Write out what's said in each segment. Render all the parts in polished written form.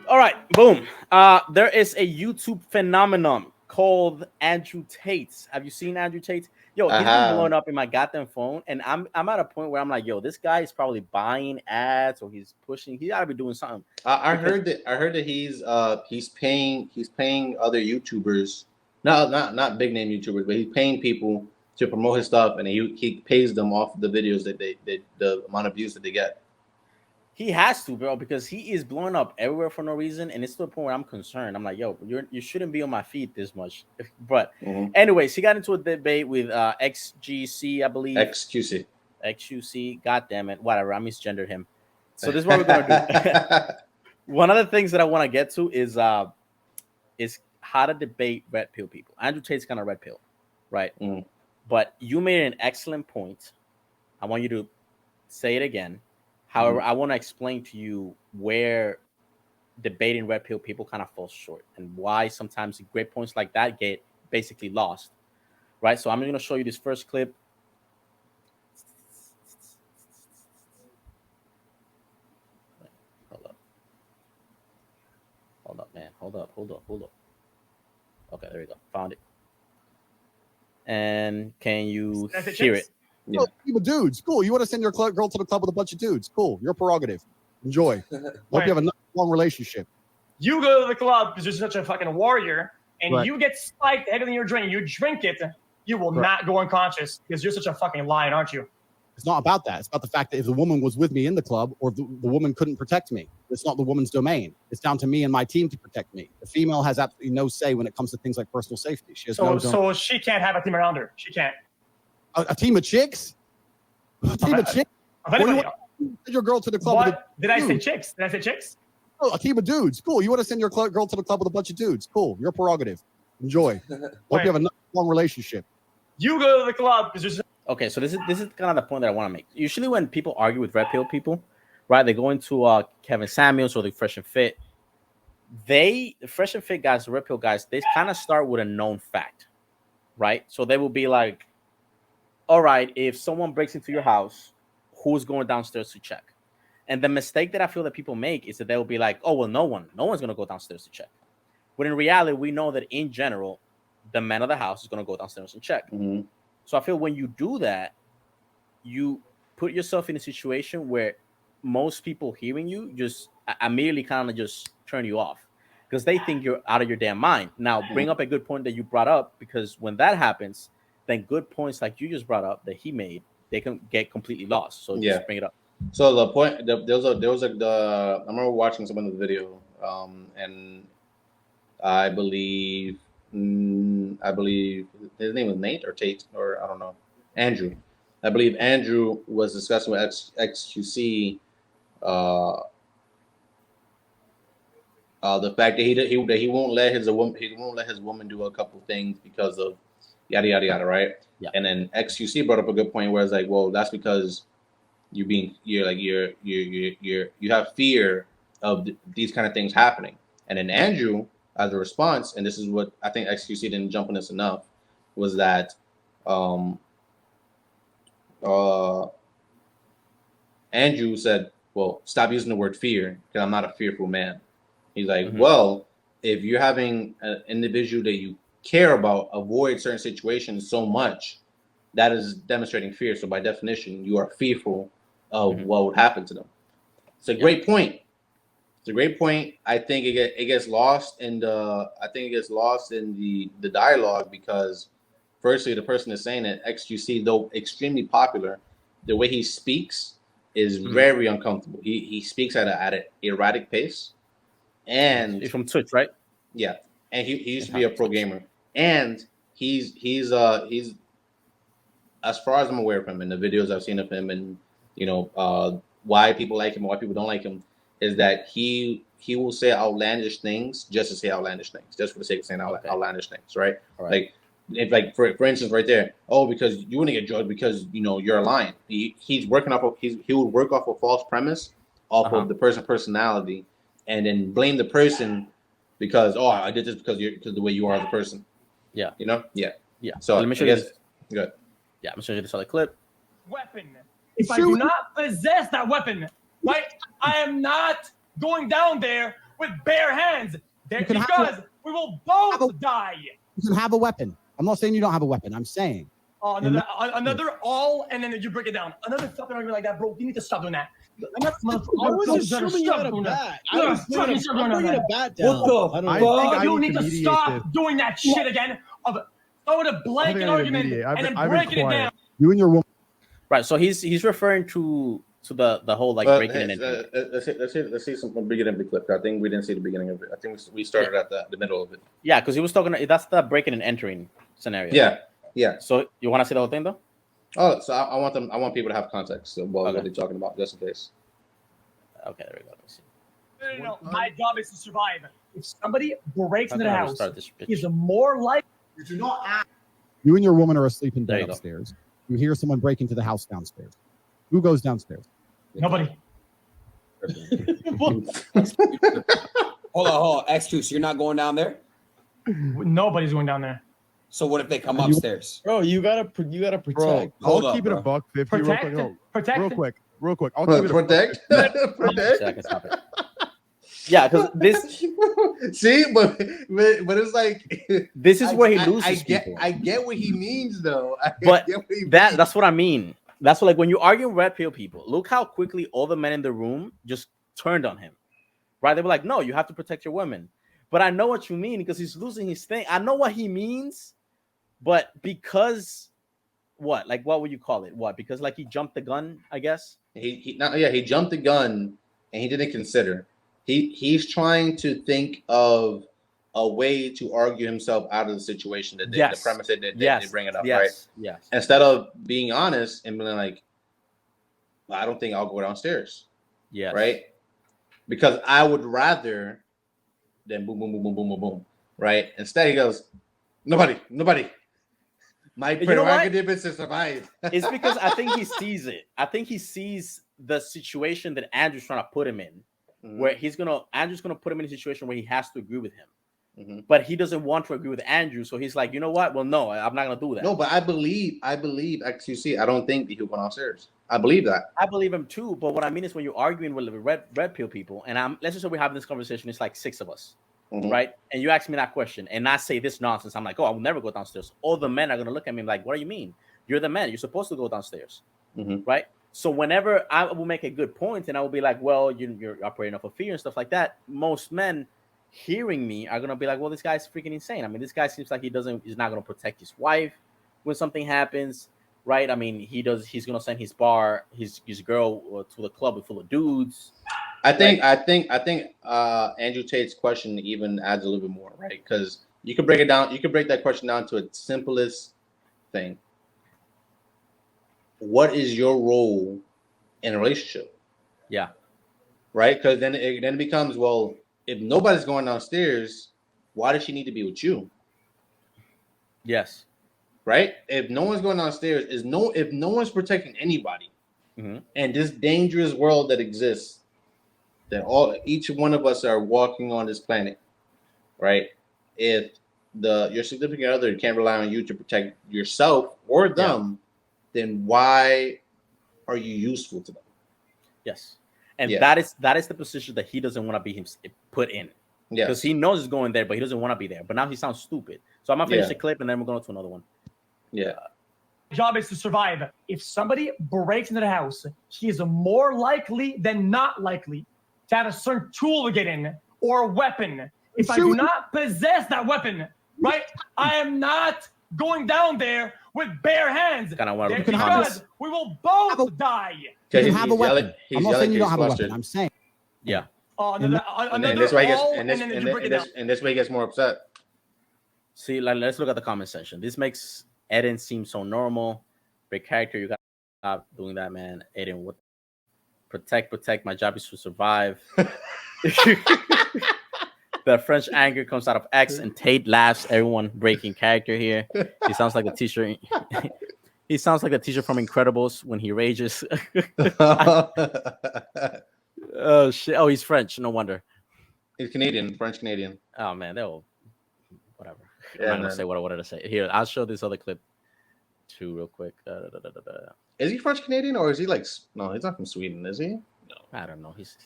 All right, boom. There is a YouTube phenomenon called Andrew Tate. Have you seen Andrew Tate? Yo, I he's been have. blowing up in my goddamn phone, and I'm at a point where I'm like, yo, this guy is probably buying ads or he's pushing. He gotta be doing something I because heard that. I heard that he's paying other YouTubers, not big name YouTubers, but he's paying people to promote his stuff, and he pays them off the videos that the amount of views that they get. he has to, bro, because he is blowing up everywhere for no reason, and it's to the point where I'm concerned. I'm like, yo, you shouldn't be on my feed this much. But Mm-hmm. anyways, he got into a debate with XGC, I believe. Xqc. XQC, god damn it, whatever. I misgendered him. So this is what we're gonna do. One of the things that I want to get to is how to debate red pill people. Andrew Tate's kind of red pill, right? Mm. But you made an excellent point. I want you to say it again. However, I want to explain to you where debating red pill people kind of falls short and why sometimes great points like that get basically lost, right? So I'm going to show you this first clip. Hold up, man. Hold up. Okay, there we go. Found it. And can you hear it? Yeah. Oh, you dudes, cool. You want to send your girl to the club with a bunch of dudes? Cool. Your prerogative. Enjoy. Hope you have a long relationship. You go to the club because you're such a fucking warrior, and Right. you get spiked heavily in your drink. You drink it, you will not go unconscious because you're such a fucking lion, aren't you? It's not about that. It's about the fact that if the woman was with me in the club or the woman couldn't protect me, it's not the woman's domain. It's down to me and my team to protect me. The female has absolutely no say when it comes to things like personal safety. She has So she can't have a team around her. She can't. A team of chicks? A team of chicks? Anybody, send your girl to the club with Did I say chicks? Did I say chicks? Oh, a team of dudes. Cool. You want to send your girl to the club with a bunch of dudes? Cool. Your prerogative. Enjoy. Hope you have a long relationship. You go to the club because there's. Okay, so this is kind of the point that I want to make. Usually, when people argue with red pill people, right, they go into Kevin Samuels or the Fresh and Fit. The Fresh and Fit guys, the red pill guys, they kind of start with a known fact, right? So they will be like, "All right, if someone breaks into your house, who's going downstairs to check?" And the mistake that I feel that people make is that they will be like, "Oh, well, no one's going to go downstairs to check." But in reality, we know that in general, the man of the house is going to go downstairs and check. Mm-hmm. So I feel when you do that, you put yourself in a situation where most people hearing you just immediately kind of just turn you off because they think you're out of your damn mind. Now, bring up a good point that you brought up, because when that happens, then good points like you just brought up that he made, they can get completely lost. So just bring it up. So the point, there was I remember watching some of the video, and I believe his name was Nate or Tate, or I don't know, Andrew. I believe Andrew was discussing with Xqc the fact that he won't let his woman do a couple things because of yada yada yada, right? Yeah. And then Xqc brought up a good point where it's like, well, that's because you have fear of these kind of things happening. And then Andrew, as a response, and this is what I think Xqc didn't jump on this enough, was that Andrew said, well, stop using the word fear because I'm not a fearful man. He's like, well, if you're having an individual that you care about avoid certain situations so much, that is demonstrating fear. So by definition, you are fearful of what would happen to them. It's a great point. It's a great point. I think it gets lost in the dialogue because, firstly, the person is saying that Xqc, though extremely popular, the way he speaks is very uncomfortable. He speaks at an erratic pace, and he's from Twitch, right? Yeah, and he used to be a pro gamer, and he's as far as I'm aware of him, in the videos I've seen of him, and why people like him, why people don't like him, is that he will say outlandish things just to say outlandish things, just for the sake of saying outlandish things, right? Like, if, like for instance, right there, because you wouldn't get judged because you're a lion. He would work off a false premise, off of the personality, and then blame the person because I did this because the way you are as a person. Yeah. Yeah. So let me show you this. Good. Yeah, I'm gonna show you this other clip. Weapon. If I do not possess that weapon, right, I am not going down there with bare hands. You can Because we will both die. You can have a weapon. I'm not saying you don't have a weapon. I'm saying. Another all, and then you break it down. Another fucking argument like that, bro. You need to stop doing that. I was assuming you had a bat. I was bringing a bat down. What the fuck? You need to stop doing that shit again. Start with a blanket argument and then breaking it down. You and your woman. Right. So he's referring to the whole like breaking it in. Let's see some beginning of the clip. I think we didn't see the beginning of it. I think we started at the middle of it. Yeah, because he was talking. That's the breaking and entering scenario. Yeah. So you want to see the whole thing though? Oh, so I want people to have context about what they're talking about, just in case. Okay, there we go. Let's see. No. My job is to survive. If somebody breaks into the house, he's more likely. You do not act. You and your woman are asleep in bed upstairs. You hear someone break into the house downstairs. Who goes downstairs? Nobody. Hold on. Xqc, so you're not going down there? Nobody's going down there. So what if they come upstairs? Bro, you gotta protect. Bro, I'll keep it a buck 50 Protect. real quick. I'll keep it protect. Yeah, because this. See, but it's like this is where he loses. I get what he means though. That's what I mean. That's what, like, when you argue with red pill people, look how quickly all the men in the room just turned on him. Right? They were like, "No, you have to protect your women." But I know what you mean because he's losing his thing. I know what he means. But because what? Like, what would you call it? What? Because like he jumped the gun, I guess. He jumped the gun and he didn't consider. He's trying to think of a way to argue himself out of the situation that the premise that they bring it up, right? Yes. Instead of being honest and being like, well, I don't think I'll go downstairs. Yeah. Right? Because I would rather than boom, boom, boom, boom, boom, boom, boom. Right? Instead he goes, nobody. My prerogative is to survive. It's because I think he sees it. I think he sees the situation that Andrew's trying to put him in, where Andrew's gonna put him in a situation where he has to agree with him, but he doesn't want to agree with Andrew. So he's like, you know what? Well, no, I'm not gonna do that. No, but I believe Xqc. I don't think that he'll go downstairs. I believe that. I believe him too. But what I mean is when you're arguing with red pill people, and let's just say we're having this conversation. It's like 6 of us. Right, and you ask me that question and I say this nonsense. I'm like, oh, I will never go downstairs. All the men are gonna look at me like, what do you mean? You're the man. You're supposed to go downstairs, right? So whenever I will make a good point and I will be like, well, you're operating off of fear and stuff like that. Most men hearing me are gonna be like, well, this guy's freaking insane. I mean, this guy seems like he's not gonna protect his wife when something happens, right? I mean, he's gonna send his girl to the club full of dudes. I think Andrew Tate's question even adds a little bit more, right? Because you can break it down. You can break that question down to its simplest thing. What is your role in a relationship? Yeah. Right? Because then it becomes, well, if nobody's going downstairs, why does she need to be with you? Yes. Right? If no one's going downstairs, if no one's protecting anybody, and this dangerous world that exists, that each one of us are walking on this planet, right? If your significant other can't rely on you to protect yourself or them, then why are you useful to them? Yes, and that is the position that he doesn't want to be put in. Yeah, because he knows he's going there, but he doesn't want to be there. But now he sounds stupid. So I'm gonna finish the clip, and then we're going to another one. Yeah. Job is to survive. If somebody breaks into the house, he is more likely than not likely to have a certain tool to get in or a weapon. If I do not possess that weapon, right, I am not going down there with bare hands. Because we will both die. You have a weapon. I'm not saying you don't have a weapon. I'm saying. Yeah. And this way he gets more upset. See, let's look at the comment section. This makes Adin seem so normal. Great character. You got to stop doing that, man. Adin, what? Protect. My job is to survive. The French anger comes out of X, and Tate laughs. Everyone breaking character here. He sounds like the teacher. He sounds like the teacher from Incredibles when he rages. Oh shit! Oh, he's French. No wonder. He's Canadian, French Canadian. Oh man, they'll whatever. I'm not gonna say what I wanted to say. Here, I'll show this other clip too, real quick. Is he French Canadian or is he like? No, he's not from Sweden, is he? No, I don't know. He's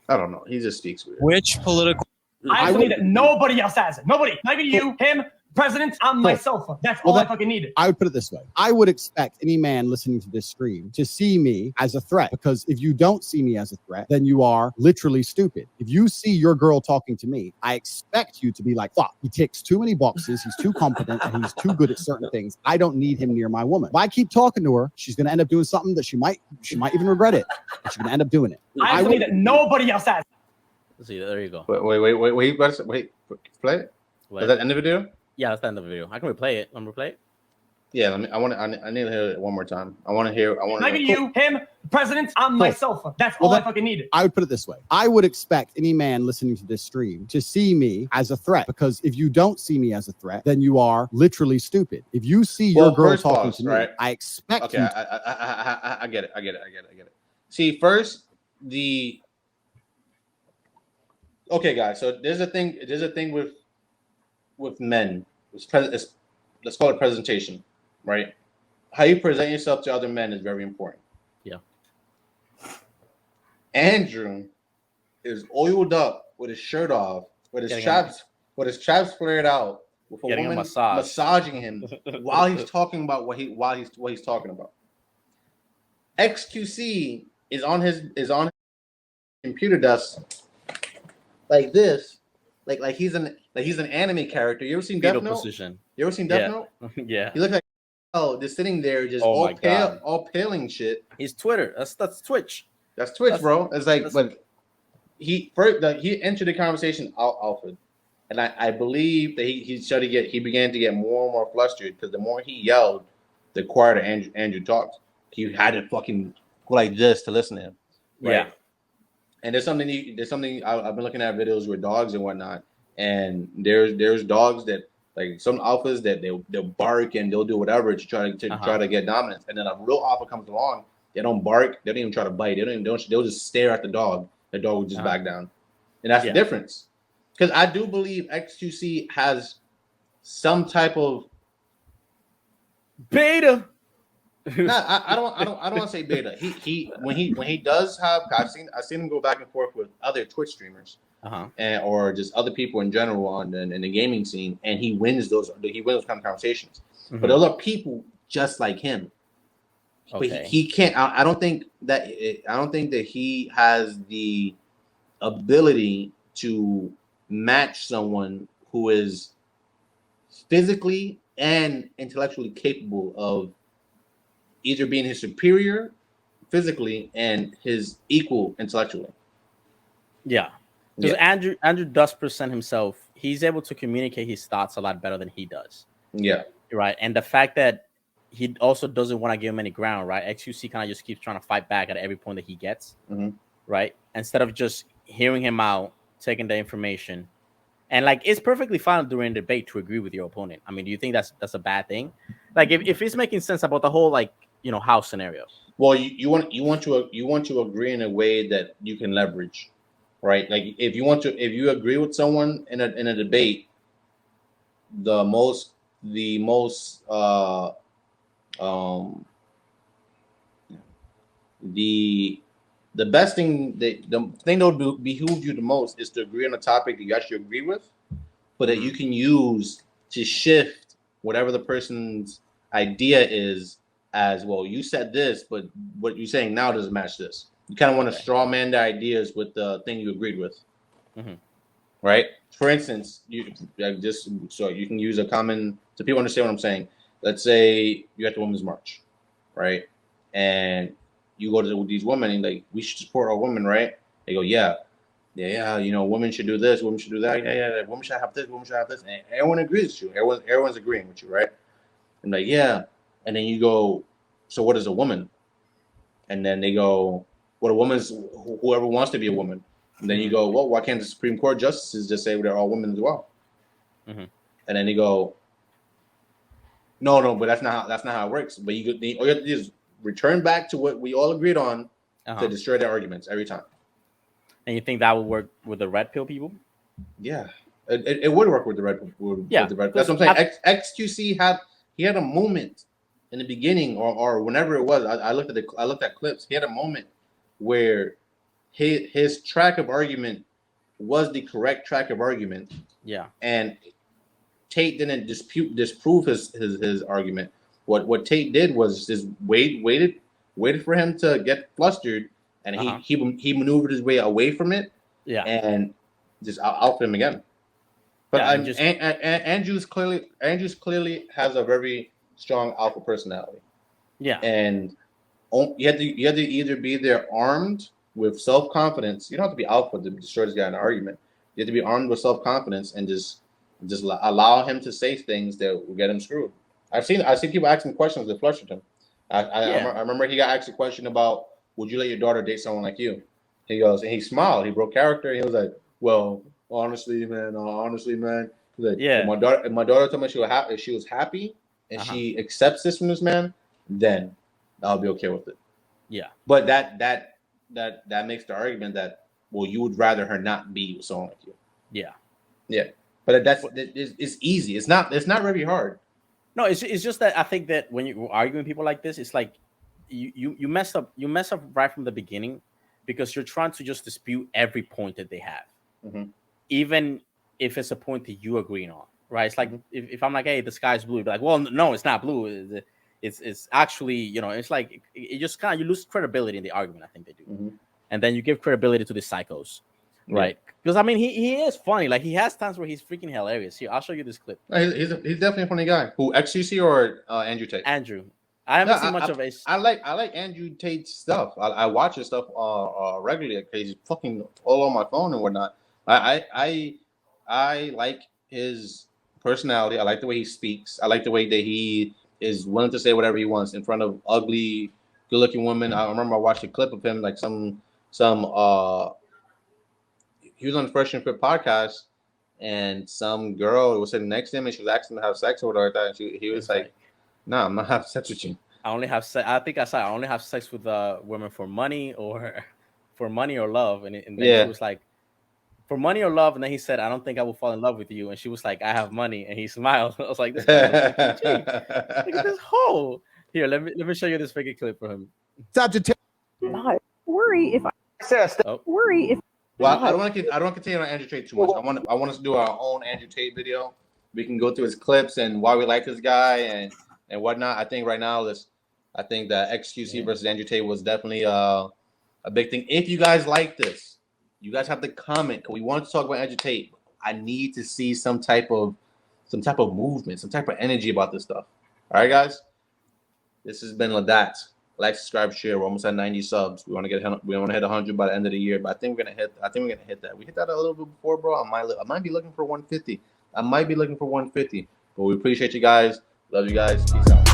I don't know. He just speaks weird. Which political? I actually need that nobody else has it. Nobody. Not even you, him, president, I'm myself. That's all I fucking need. I would put it this way. I would expect any man listening to this stream to see me as a threat, because if you don't see me as a threat, then you are literally stupid. If you see your girl talking to me, I expect you to be like, fuck, he ticks too many boxes. He's too competent and he's too good at certain things. I don't need him near my woman. If I keep talking to her, she's going to end up doing something that she might even regret it. But she's going to end up doing it. I actually need that nobody else has it. See, there you go. Wait. Play it. Wait. Is that the end of the video? Yeah, that's the end of the video. I can replay it. I'm replay it. Yeah, I need to hear it one more time. I want to hear. Not even you, him, president, I'm myself. That's all I fucking need. I would put it this way. I would expect any man listening to this stream to see me as a threat, because if you don't see me as a threat, then you are literally stupid. If you see your girl talking to me, I expect you. I get it. I get it. See, first okay, guys. So there's a thing with men. Let's call it presentation, right? How you present yourself to other men is very important. Yeah. Andrew is oiled up with his shirt off, with his chaps flared out, with a woman massaging him while he's talking about what he's talking about. Xqc is on his computer desk like this, like he's an anime character. You ever seen Death Note? Position. You ever seen Death Note? Yeah. He looks like just sitting there, just all paling shit. He's Twitter. That's Twitch. That's Twitch, bro. It's like, but he entered the conversation alpha, and I believe that he began to get more and more flustered, because the more he yelled, the quieter Andrew talked. He had to fucking go like this to listen to him. Right? Yeah. And there's something I've been looking at videos with dogs and whatnot, and there's dogs that, like, some alphas that they'll bark and they'll do whatever to try to get dominance, and then a real alpha comes along, they don't bark, they don't even try to bite, they'll just stare at the dog will just back down, and that's the difference. Because I do believe Xqc has some type of beta. I don't want to say beta. He when he does have, I've seen him go back and forth with other Twitch streamers, or just other people in general in the gaming scene, and he wins those kind of conversations. Mm-hmm. But those are people just like him. Okay. But he can't. I don't think that he has the ability to match someone who is physically and intellectually capable of either being his superior physically and his equal intellectually. Yeah. Because Andrew does present himself. He's able to communicate his thoughts a lot better than he does. Yeah. Right. And the fact that he also doesn't want to give him any ground, right? Xqc kind of just keeps trying to fight back at every point that he gets. Mm-hmm. Right. Instead of just hearing him out, taking the information. And like, it's perfectly fine during debate to agree with your opponent. I mean, do you think that's a bad thing? Like, if it's making sense about the whole, like, house scenario. Well, you want to agree in a way that you can leverage, right? Like, if you agree with someone in a debate, the best thing the thing that would behoove you the most is to agree on a topic that you actually agree with, but that you can use to shift whatever the person's idea is. As well, you said this, but what you're saying now doesn't match this. You kind of want to straw man the ideas with the thing you agreed with, right? For instance, just so you can use a common, so people understand what I'm saying. Let's say you're at the Women's March, right? And you go to these women and like, we should support our women, right? They go, yeah, women should do this, women should do that, yeah, women should have this, women should have this, and everyone agrees with you. Everyone's agreeing with you, right? I'm like, yeah. And then you go, so what is a woman? And then they go, well, a woman's whoever wants to be a woman. And then you go, well, why can't the Supreme Court justices just say they're all women as well? Mm-hmm. And then they go, no, but that's not how it works. But all you have to do is return back to what we all agreed on to destroy their arguments every time. And you think that would work with the red pill people? Yeah, it would work with the red pill. That's what I'm saying. Xqc had a moment in the beginning or whenever it was. I looked at clips. He had a moment where his track of argument was the correct track of argument. Yeah. And Tate didn't disprove his argument. What Tate did was just waited for him to get flustered, and he maneuvered his way away from it. Yeah. And just out him again. But yeah, Andrew's clearly has a very strong alpha personality. Yeah. And you have to either be there armed with self-confidence. You don't have to be alpha to destroy this guy in an argument. You have to be armed with self-confidence and just allow him to say things that will get him screwed. I've seen people asking questions that flustered him. I remember he got asked a question about, would you let your daughter date someone like you? He goes, and he smiled. He broke character. He was like, well, honestly, man. Like, yeah. If my daughter told me she was happy and she accepts this from this man, then I'll be okay with it. Yeah. But that makes the argument that, well, you would rather her not be with someone like you. Yeah. Yeah. But it's easy. It's not very hard. No, it's just that I think that when you're arguing with people like this, it's like you mess up right from the beginning, because you're trying to just dispute every point that they have, even if it's a point that you agree on, right? It's like if I'm like, hey, the sky's blue, you'd be like, well, no, it's not blue. It's actually, it's like it just kind of, you lose credibility in the argument. I think they do, and then you give credibility to the psychos, right? Because I mean, he is funny. Like, he has times where he's freaking hilarious. Here, I'll show you this clip. He's definitely a funny guy. Who, Xqc or Andrew Tate? Andrew. I haven't seen much of it. I like Andrew Tate's stuff. I watch his stuff regularly. He's fucking all on my phone and whatnot. I like his personality. I like the way he speaks. I like the way that he is willing to say whatever he wants in front of ugly, good-looking women. I remember I watched a clip of him, like some he was on the Fresh and Fit podcast, and some girl was sitting next to him, and she was asking him to have sex or whatever like that. And he was like, "No, I'm not having sex with you. I only have sex." I think I said I only have sex with women for money or love, and then she was like, "For money or love," and then he said, "I don't think I will fall in love with you," and she was like, "I have money," and he smiled. I was like, "This guy looks like PG. Look at this hole." Here, let me show you this fake clip for him. Not worry if I worry if. Well, I don't want to continue on Andrew Tate too much. I want us to do our own Andrew Tate video. We can go through his clips and why we like this guy and whatnot. I think right now I think that Xqc versus Andrew Tate was definitely a big thing. If you guys like this, you guys have to comment. We want to talk about Andrew Tate. I need to see some type of movement, some type of energy about this stuff. All right, guys. This has been Lidat. Like, subscribe, share. We're almost at 90 subs. We want to hit 100 by the end of the year. But I think we're gonna hit that. We hit that a little bit before, bro. I might be looking for 150. But we appreciate you guys. Love you guys. Peace out.